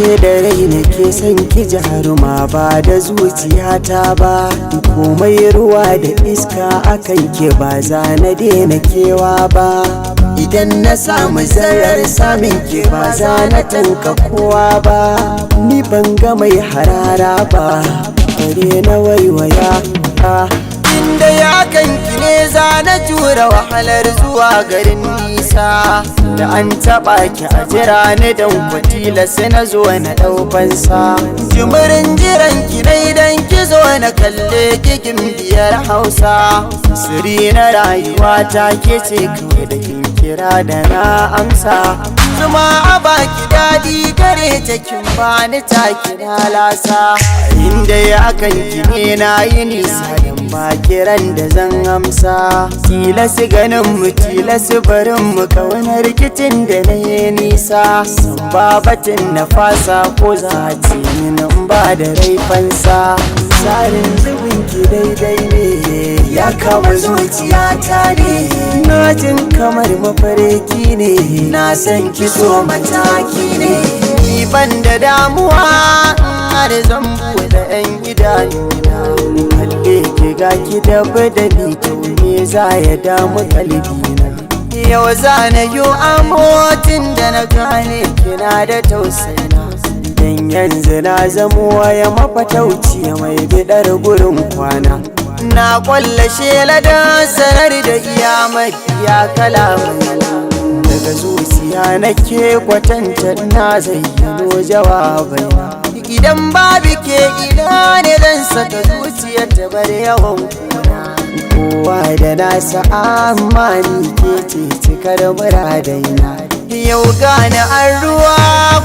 ke da rai nake son ki jaruma ba da zuciyata ba, komai ruwa da iska akan ke ba za na daina kewa ba. Idan na samu zarar samin ke ba za na tanka kowa ba, ni ban ga mai harara ba bare na waiwaya. Inda ya kanki ne za na jura wahalar zuwa garin nisa, da an taɓa ki a jira ni don kwatila sai na zo na ɗaukansa. Jimirin jiran ki dai don ki zo na kalle kigin biyar Hausa, siri na rayuwa ta ke ce kawai da kin kira da na amsa. Zuma a baki daɗi gare ta kin bani ta kira lasa, inda ya kanki ne na yi nisa don ba kiran da zan amsa. Tilasi ganin mu tilasi barin mu kauna rikicin da na yi nisa, babatin na fasa ko za a ce min ba da raifansa. Tsarin zubinki daidai ne ya kama zuciyata ne, na jin kamar mafarki ne, na san ki so mataki ne. Ni ban da damuwa har zan buɗe 'yan idanuna, kalle ki ga ki da badali to me za ya damu kalbina. Yau za na yi amotin da na gane kina da tausayina, dan yanzu na zamo waya mafatauci mai bidar gurin kwana. Na kwallashe ladan sanar da iyamar ya kalamai, daga zuciya nake kwatanta na zayyano jawabaina. Idan babu ke ina ne zan saka zuciyar ta bar yawan kuna, kowa da nasa amma ni ke ce cikar muradaina. Yau gane an ruwa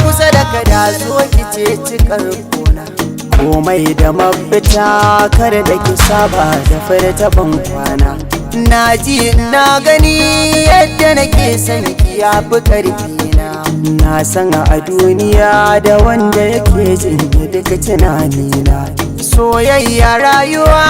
kusa da kada so ki ce cikar kona, komai da mafita kar da ki saba da furta ban kwana. Na ji na gani yadda nake son ki ya fi ƙarfina, na san a duniya da wanda yake jin duka tunanina. Soyayya rayuwa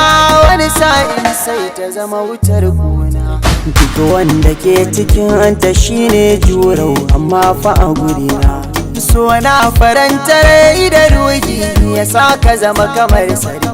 wani sa'in sai ta zama wutar gona, duk wanda ke cikin ta shine jurau amma fa a gurina. So na faranta rai da ruhi ya sa ka zama kamar sarki,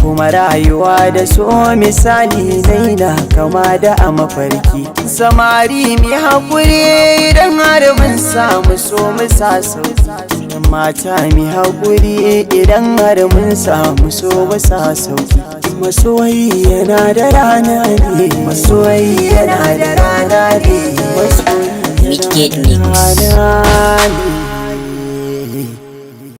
kuma rayuwa da so misali daina kama da a mafarki. Samari mi haƙuri idan har mun samu so mu sa sauki, mata mi haƙuri idan har mun samu so mu sa sauki. Masoyi yana da rana ne, masoyi yana da rana ne, masoyi yana da rana ne.